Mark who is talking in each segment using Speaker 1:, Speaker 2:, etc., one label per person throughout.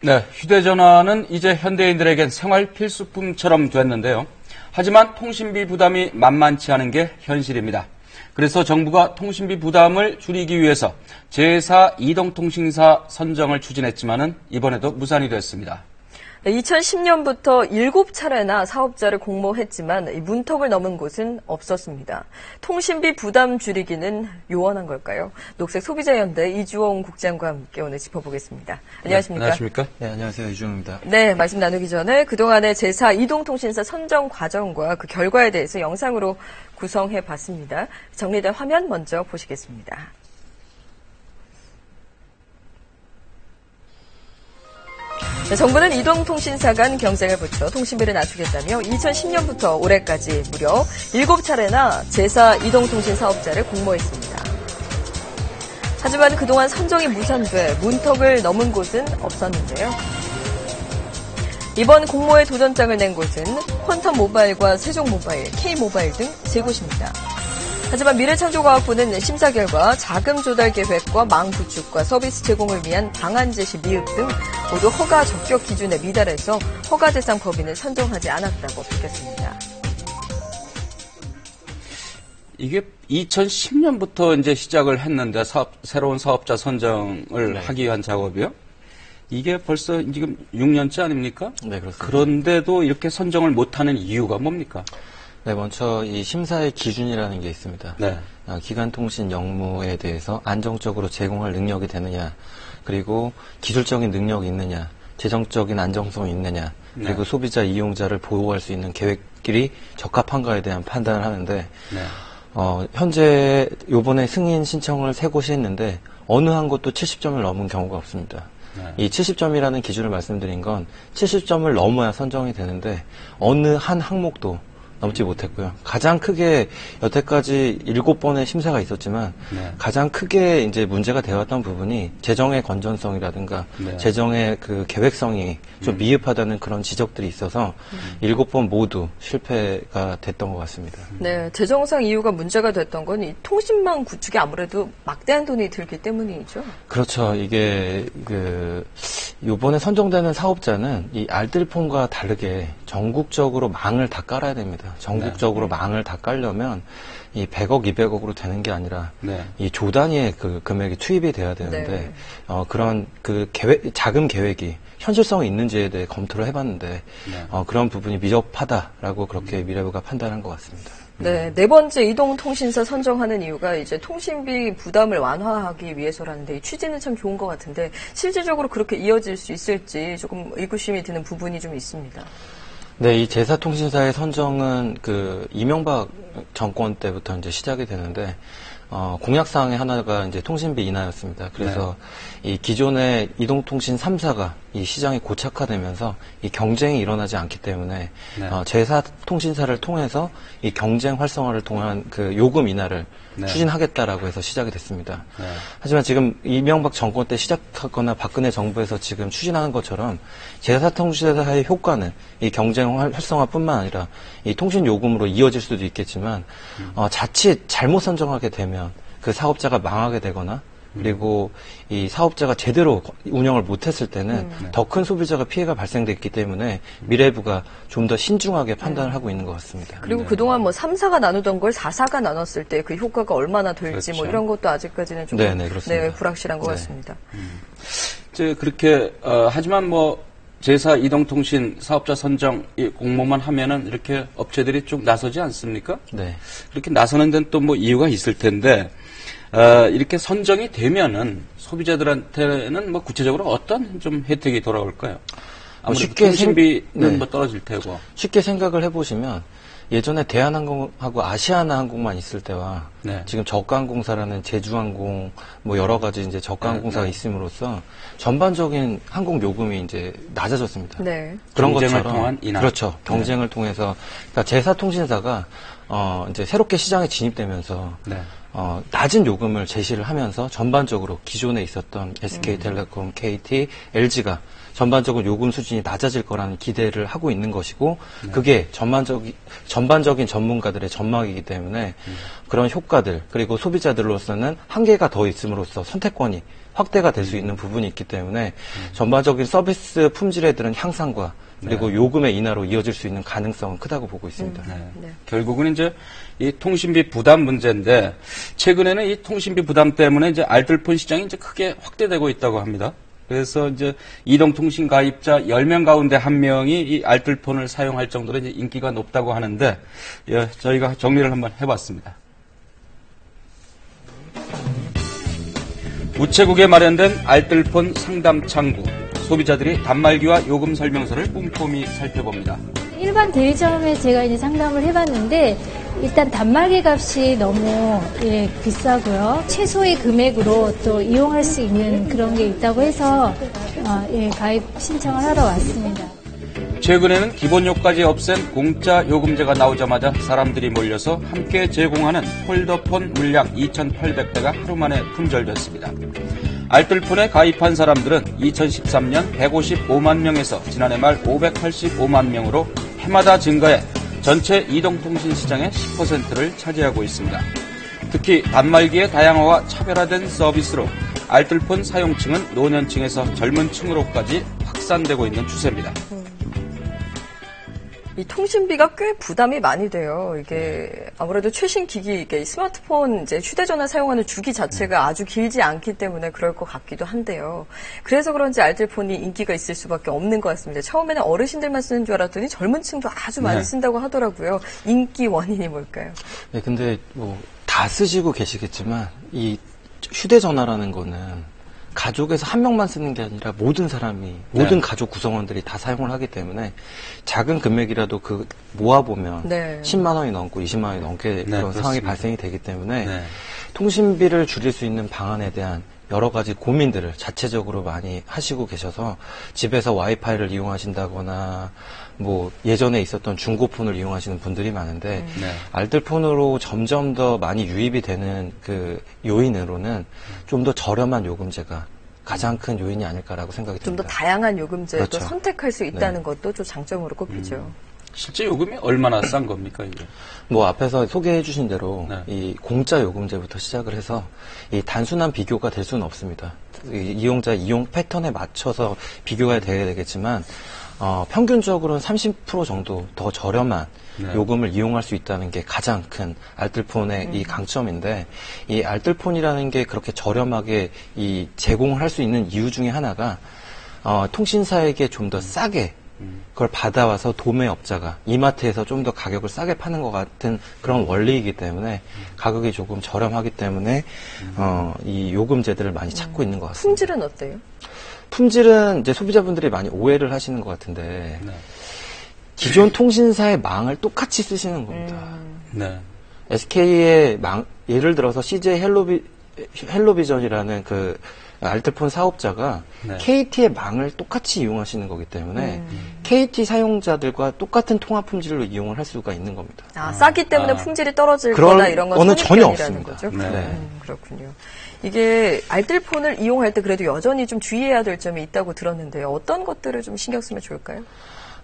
Speaker 1: 네, 휴대전화는 이제 현대인들에겐 생활 필수품처럼 됐는데요. 하지만 통신비 부담이 만만치 않은 게 현실입니다. 그래서 정부가 통신비 부담을 줄이기 위해서 제4 이동통신사 선정을 추진했지만은 이번에도 무산이 됐습니다.
Speaker 2: 2010년부터 7차례나 사업자를 공모했지만 문턱을 넘은 곳은 없었습니다. 통신비 부담 줄이기는 요원한 걸까요? 녹색소비자연대 이주홍 국장과 함께 오늘 짚어보겠습니다. 안녕하십니까?
Speaker 1: 네, 안녕하십니까?
Speaker 3: 네, 안녕하세요. 이주홍입니다.
Speaker 2: 네, 말씀 나누기 전에 그동안의 제4 이동통신사 선정 과정과 그 결과에 대해서 영상으로 구성해봤습니다. 정리된 화면 먼저 보시겠습니다. 정부는 이동통신사 간 경쟁을 붙여 통신비를 낮추겠다며 2010년부터 올해까지 무려 7차례나 제4 이동통신 사업자를 공모했습니다. 하지만 그동안 선정이 무산돼 문턱을 넘은 곳은 없었는데요. 이번 공모에 도전장을 낸 곳은 퀀텀모바일과 세종모바일, K모바일 등 3곳입니다. 하지만 미래창조과학부는 심사 결과 자금 조달 계획과 망 구축과 서비스 제공을 위한 방안 제시 미흡 등 모두 허가 적격 기준에 미달해서 허가 대상 법인을 선정하지 않았다고 밝혔습니다.
Speaker 1: 이게 2010년부터 이제 시작을 했는데 새로운 사업자 선정을 하기 위한 작업이요? 이게 벌써 지금 6년째 아닙니까?
Speaker 3: 네, 그렇습니다.
Speaker 1: 그런데도 이렇게 선정을 못하는 이유가 뭡니까?
Speaker 3: 네, 먼저 이 심사의 기준이라는 게 있습니다.
Speaker 1: 네.
Speaker 3: 기간통신 영무에 대해서 안정적으로 제공할 능력이 되느냐, 그리고 기술적인 능력이 있느냐, 재정적인 안정성이 있느냐, 그리고 소비자 이용자를 보호할 수 있는 계획끼리 적합한가에 대한 판단을 하는데, 현재 요번에 승인 신청을 3곳이 했는데 어느 한 곳도 70점을 넘은 경우가 없습니다. 이 70점이라는 기준을 말씀드린 건 70점을 넘어야 선정이 되는데 어느 한 항목도 넘지 못했고요. 가장 크게 여태까지 7번의 심사가 있었지만 가장 크게 이제 문제가 되었던 부분이 재정의 건전성이라든가 재정의 그 계획성이 좀 미흡하다는 그런 지적들이 있어서 7번 모두 실패가 됐던 것 같습니다.
Speaker 2: 네, 재정상 이유가 문제가 됐던 건 이 통신망 구축에 아무래도 막대한 돈이 들기 때문이죠.
Speaker 3: 그렇죠. 이게 요번에 선정되는 사업자는 이 알뜰폰과 다르게 전국적으로 망을 다 깔아야 됩니다. 전국적으로 망을 다 깔려면 이 100억, 200억으로 되는 게 아니라 이 조 단위의 그 금액이 투입이 돼야 되는데 그런 그 자금 계획이 현실성이 있는지에 대해 검토를 해봤는데 그런 부분이 미흡하다라고 그렇게 미래부가 판단한 것 같습니다.
Speaker 2: 네, 4번째 이동통신사 선정하는 이유가 이제 통신비 부담을 완화하기 위해서라는데 이 취지는 참 좋은 것 같은데 실질적으로 그렇게 이어질 수 있을지 조금 의구심이 드는 부분이 좀 있습니다.
Speaker 3: 네, 이 제4통신사의 선정은 그 이명박 정권 때부터 이제 시작이 되는데 공약사항의 하나가 이제 통신비 인하였습니다. 그래서 이 기존의 이동통신 3사가 이 시장이 고착화되면서 이 경쟁이 일어나지 않기 때문에 제4통신사를 통해서 이 경쟁 활성화를 통한 그 요금 인하를 추진하겠다라고 해서 시작이 됐습니다. 하지만 지금 이명박 정권 때 시작하거나 박근혜 정부에서 지금 추진하는 것처럼 제4통신사의 효과는 이 경쟁 활성화뿐만 아니라 이 통신 요금으로 이어질 수도 있겠지만 자칫 잘못 선정하게 되면 그 사업자가 망하게 되거나 그리고 이 사업자가 제대로 운영을 못했을 때는 더 큰 소비자가 피해가 발생됐기 때문에 미래부가 좀 더 신중하게 판단을 하고 있는 것 같습니다.
Speaker 2: 그리고 그동안 뭐 3사가 나누던 걸 4사가 나눴을 때 그 효과가 얼마나 될지 뭐 이런 것도 아직까지는 좀 불확실한 것 같습니다.
Speaker 1: 그렇게 하지만 뭐 제4 이동통신 사업자 선정 공모만 하면은 이렇게 업체들이 좀 나서지 않습니까? 네. 그렇게 나서는 데는 또 뭐 이유가 있을 텐데. 이렇게 선정이 되면은 소비자들한테는 뭐 구체적으로 어떤 좀 혜택이 돌아올까요? 쉽게 통신비는 뭐 떨어질 테고.
Speaker 3: 쉽게 생각을 해보시면 예전에 대한항공하고 아시아나항공만 있을 때와 지금 저가항공사라는 제주항공 뭐 여러 가지 이제 저가항공사가 있음으로써 전반적인 항공 요금이 이제 낮아졌습니다. 그런
Speaker 1: 경쟁을
Speaker 3: 것처럼
Speaker 1: 통한 인하.
Speaker 3: 그렇죠. 경쟁을 통해서 그러니까 제4통신사가 이제 새롭게 시장에 진입되면서 낮은 요금을 제시를 하면서 전반적으로 기존에 있었던 SK텔레콤, KT, LG가 전반적으로 요금 수준이 낮아질 거라는 기대를 하고 있는 것이고 그게 전반적인 전문가들의 전망이기 때문에 그런 효과들 그리고 소비자들로서는 한계가 더 있음으로써 선택권이 확대가 될 수 있는 부분이 있기 때문에 전반적인 서비스 품질에 대한 향상과 그리고 요금의 인하로 이어질 수 있는 가능성은 크다고 보고 있습니다.
Speaker 1: 결국은 이제 이 통신비 부담 문제인데 최근에는 이 통신비 부담 때문에 이제 알뜰폰 시장이 이제 크게 확대되고 있다고 합니다. 그래서 이제 이동통신 가입자 10명 가운데 1명이 이 알뜰폰을 사용할 정도로 이제 인기가 높다고 하는데, 예, 저희가 정리를 한번 해봤습니다. 우체국에 마련된 알뜰폰 상담 창구. 소비자들이 단말기와 요금 설명서를 꼼꼼히 살펴봅니다.
Speaker 4: 일반 대리점에 제가 이제 상담을 해봤는데 일단 단말기 값이 너무 비싸고요. 최소의 금액으로 또 이용할 수 있는 그런 게 있다고 해서 가입 신청을 하러 왔습니다.
Speaker 1: 최근에는 기본료까지 없앤 공짜 요금제가 나오자마자 사람들이 몰려서 함께 제공하는 폴더폰 물량 2,800대가 하루 만에 품절됐습니다. 알뜰폰에 가입한 사람들은 2013년 155만 명에서 지난해 말 585만 명으로 해마다 증가해 전체 이동통신 시장의 10%를 차지하고 있습니다. 특히 단말기의 다양화와 차별화된 서비스로 알뜰폰 사용층은 노년층에서 젊은 층으로까지 확산되고 있는 추세입니다.
Speaker 2: 이 통신비가 꽤 부담이 많이 돼요. 이게 아무래도 최신 기기, 이게 스마트폰, 이제 휴대전화 사용하는 주기 자체가 아주 길지 않기 때문에 그럴 것 같기도 한데요. 그래서 그런지 알뜰폰이 인기가 있을 수밖에 없는 것 같습니다. 처음에는 어르신들만 쓰는 줄 알았더니 젊은 층도 아주 많이 쓴다고 하더라고요. 인기 원인이 뭘까요?
Speaker 3: 네, 근데 뭐 다 쓰시고 계시겠지만 이 휴대전화라는 거는 가족에서 한 명만 쓰는 게 아니라 모든 사람이, 모든 가족 구성원들이 다 사용을 하기 때문에 작은 금액이라도 그 모아보면 10만 원이 넘고 20만 원이 넘게 그런 상황이 발생이 되기 때문에 통신비를 줄일 수 있는 방안에 대한 여러 가지 고민들을 자체적으로 많이 하시고 계셔서 집에서 와이파이를 이용하신다거나 뭐 예전에 있었던 중고폰을 이용하시는 분들이 많은데 알뜰폰으로 점점 더 많이 유입이 되는 그 요인으로는 좀 더 저렴한 요금제가 가장 큰 요인이 아닐까라고 생각이 듭니다.
Speaker 2: 좀 더 다양한 요금제도 그렇죠. 선택할 수 있다는 것도 좀 장점으로 꼽히죠.
Speaker 1: 실제 요금이 얼마나 싼 겁니까, 이게?
Speaker 3: 뭐 앞에서 소개해 주신 대로 이 공짜 요금제부터 시작을 해서 이 단순한 비교가 될 수는 없습니다. 이용자 이용 패턴에 맞춰서 비교가 돼야 되겠지만 평균적으로는 30% 정도 더 저렴한 요금을 이용할 수 있다는 게 가장 큰 알뜰폰의 이 강점인데, 이 알뜰폰이라는 게 그렇게 저렴하게 이 제공을 할 수 있는 이유 중에 하나가 통신사에게 좀 더 싸게 그걸 받아와서 도매업자가 이마트에서 좀 더 가격을 싸게 파는 것 같은 그런 원리이기 때문에 가격이 조금 저렴하기 때문에 이 요금제들을 많이 찾고 있는 것 같습니다.
Speaker 2: 품질은 어때요?
Speaker 3: 품질은 이제 소비자분들이 많이 오해를 하시는 것 같은데 기존 통신사의 망을 똑같이 쓰시는 겁니다. SK의 망, 예를 들어서 CJ 헬로비전이라는 그 알뜰폰 사업자가 KT의 망을 똑같이 이용하시는 거기 때문에 KT 사용자들과 똑같은 통화 품질로 이용을 할 수가 있는 겁니다.
Speaker 2: 싸기 때문에 품질이 떨어질거나 이런 건
Speaker 3: 전혀 없습니다.
Speaker 2: 거죠? 그렇군요. 이게 알뜰폰을 이용할 때 그래도 여전히 좀 주의해야 될 점이 있다고 들었는데요. 어떤 것들을 좀 신경 쓰면 좋을까요?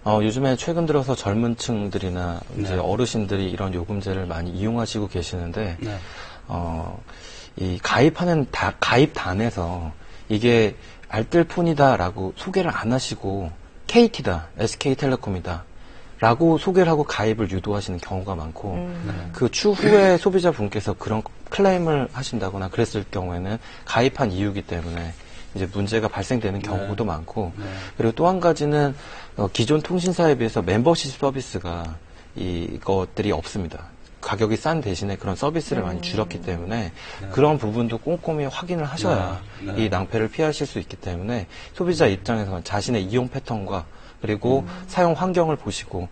Speaker 3: 요즘에 최근 들어서 젊은 층들이나 이제 어르신들이 이런 요금제를 많이 이용하시고 계시는데 이 가입단에서 이게 알뜰폰이다라고 소개를 안 하시고 KT다, SK텔레콤이다 라고 소개를 하고 가입을 유도하시는 경우가 많고 그 추후에 소비자분께서 그런 클레임을 하신다거나 그랬을 경우에는 가입한 이유이기 때문에 이제 문제가 발생되는 경우도 많고 그리고 또 한 가지는 기존 통신사에 비해서 멤버십 서비스가 이것들이 없습니다. 가격이 싼 대신에 그런 서비스를 많이 줄였기 때문에 그런 부분도 꼼꼼히 확인을 하셔야 이 낭패를 피하실 수 있기 때문에 소비자 입장에서 자신의 이용 패턴과 그리고 사용 환경을 보시고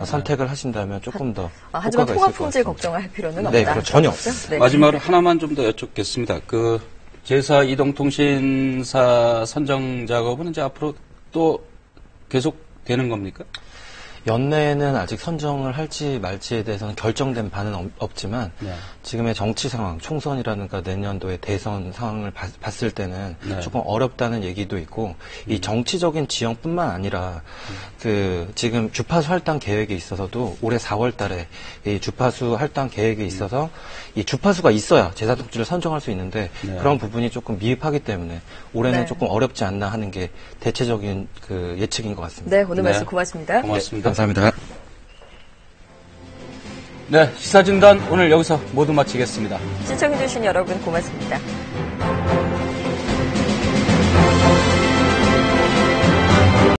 Speaker 3: 선택을 하신다면 조금 더
Speaker 2: 하지만 통화 품질 걱정을 할 필요는 없다.
Speaker 3: 네, 그렇죠. 전혀 없습니다.
Speaker 1: 마지막으로 하나만 좀 더 여쭙겠습니다. 그 제사 이동통신사 선정 작업은 이제 앞으로 또 계속 되는 겁니까?
Speaker 3: 연내에는 아직 선정을 할지 말지에 대해서는 결정된 바는 없지만 네. 지금의 정치 상황, 총선이라든가 내년도의 대선 상황을 봤을 때는 네. 조금 어렵다는 얘기도 있고 이 정치적인 지형뿐만 아니라 그 지금 주파수 할당 계획에 있어서도 올해 4월 달에 이 주파수 할당 계획에 있어서 이 주파수가 있어야 제사통치를 선정할 수 있는데 네. 그런 부분이 조금 미흡하기 때문에 올해는 네. 조금 어렵지 않나 하는 게 대체적인 그 예측인 것 같습니다.
Speaker 2: 네, 오늘 말씀 고맙습니다.
Speaker 1: 고맙습니다.
Speaker 3: 네, 감사합니다.
Speaker 1: 네, 시사진단 오늘 여기서 모두 마치겠습니다.
Speaker 2: 시청해주신 여러분 고맙습니다.